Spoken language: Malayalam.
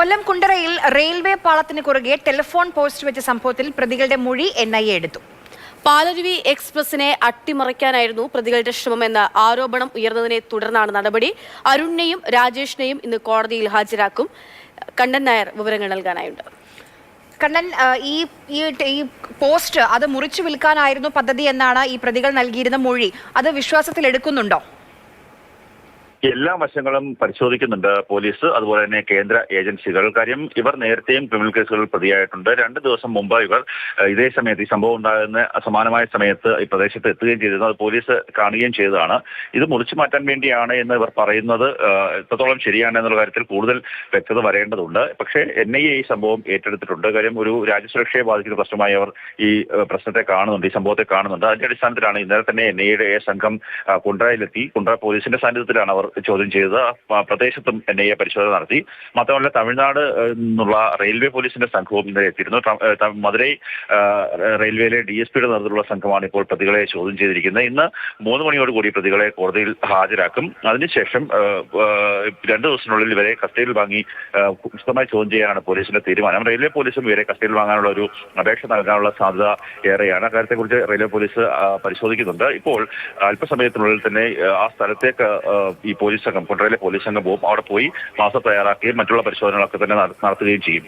കൊല്ലം കുണ്ടറയിൽ റെയിൽവേ പാളത്തിന് കുറുകെ ടെലിഫോൺ പോസ്റ്റ് വെച്ച സംഭവത്തിൽ പ്രതികളുടെ മൊഴി NIA എടുത്തു. പാലരുവി എക്സ്പ്രസിനെ അട്ടിമറിക്കാനായിരുന്നു പ്രതികളുടെ ശ്രമമെന്ന ആരോപണം ഉയർന്നതിനെ തുടർന്നാണ് നടപടി. അരുണിനെയും രാജേഷിനെയും ഇന്ന് കോടതിയിൽ ഹാജരാക്കും. കണ്ണൻ നായർ വിവരങ്ങൾ നൽകാനായുണ്ട്. കണ്ണൻ, ഈ പോസ്റ്റ് അത് മുറിച്ചു വിൽക്കാനായിരുന്നു പദ്ധതി എന്നാണ് ഈ പ്രതികൾ നൽകിയിരുന്ന മൊഴി. അത് വിശ്വാസത്തിൽ എടുക്കുന്നുണ്ടോ? എല്ലാ വശങ്ങളും പരിശോധിക്കുന്നുണ്ട് പോലീസ്, അതുപോലെ തന്നെ കേന്ദ്ര ഏജൻസികൾ. കാര്യം ഇവർ നേരത്തെയും ക്രിമിനൽ കേസുകളിൽ പ്രതിയായിട്ടുണ്ട്. 2 ദിവസം മുമ്പ് ഇവർ ഇതേ സമയത്ത് ഈ സംഭവം ഉണ്ടാകുന്ന സമാനമായ സമയത്ത് ഈ പ്രദേശത്ത് എത്തുകയും ചെയ്തിരുന്നു. അത് പോലീസ് കാണുകയും ചെയ്തതാണ്. ഇത് മുറിച്ചു മാറ്റാൻ വേണ്ടിയാണ് എന്ന് ഇവർ പറയുന്നത് എത്രത്തോളം ശരിയാണ് എന്നുള്ള കാര്യത്തിൽ കൂടുതൽ വ്യക്തത വരേണ്ടതുണ്ട്. പക്ഷേ NIA ഈ സംഭവം ഏറ്റെടുത്തിട്ടുണ്ട്. കാര്യം ഒരു രാജ്യസുരക്ഷയെ ബാധിക്കുന്ന പ്രശ്നമായി അവർ ഈ പ്രശ്നത്തെ കാണുന്നുണ്ട്, ഈ സംഭവത്തെ കാണുന്നുണ്ട്. അതിന്റെ അടിസ്ഥാനത്തിലാണ് ഇന്നലെ തന്നെ NIA സംഘം കുണ്ടറയിലെത്തി. കുണ്ടറ പോലീസിന്റെ സാന്നിധ്യത്തിലാണ് അവർ ചോദ്യം ചെയ്തത്. പ്രദേശത്തും NIA പരിശോധന നടത്തി. മാത്രമല്ല തമിഴ്നാട് നിന്നുള്ള റെയിൽവേ പോലീസിന്റെ സംഘവും ഇന്നലെ എത്തിയിരുന്നു. മധുരൈ റെയിൽവേയിലെ DSPയുടെ നേതൃത്വത്തിലുള്ള സംഘമാണ് ഇപ്പോൾ പ്രതികളെ ചോദ്യം ചെയ്തിരിക്കുന്നത്. ഇന്ന് 3 മണിയോടുകൂടി പ്രതികളെ കോടതിയിൽ ഹാജരാക്കും. അതിനുശേഷം 2 ദിവസത്തിനുള്ളിൽ ഇവരെ കസ്റ്റഡിയിൽ വാങ്ങി വിശദമായി ചോദ്യം ചെയ്യാനാണ് പോലീസിന്റെ തീരുമാനം. റെയിൽവേ പോലീസും ഇവരെ കസ്റ്റഡിയിൽ വാങ്ങാനുള്ള ഒരു അപേക്ഷ നൽകാനുള്ള സാധ്യത ഏറെയാണ്. അക്കാര്യത്തെക്കുറിച്ച് റെയിൽവേ പോലീസ് പരിശോധിക്കുന്നുണ്ട്. ഇപ്പോൾ അല്പസമയത്തിനുള്ളിൽ തന്നെ ആ സ്ഥലത്തേക്ക് ഈ പോലീസ് സംഘം, കുണ്ടറയിലെ പോലീസ് സംഘം പോകും. അവിടെ പോയി മാസം തയ്യാറാക്കുകയും മറ്റുള്ള പരിശോധനകളൊക്കെ തന്നെ നടത്തുകയും ചെയ്യും.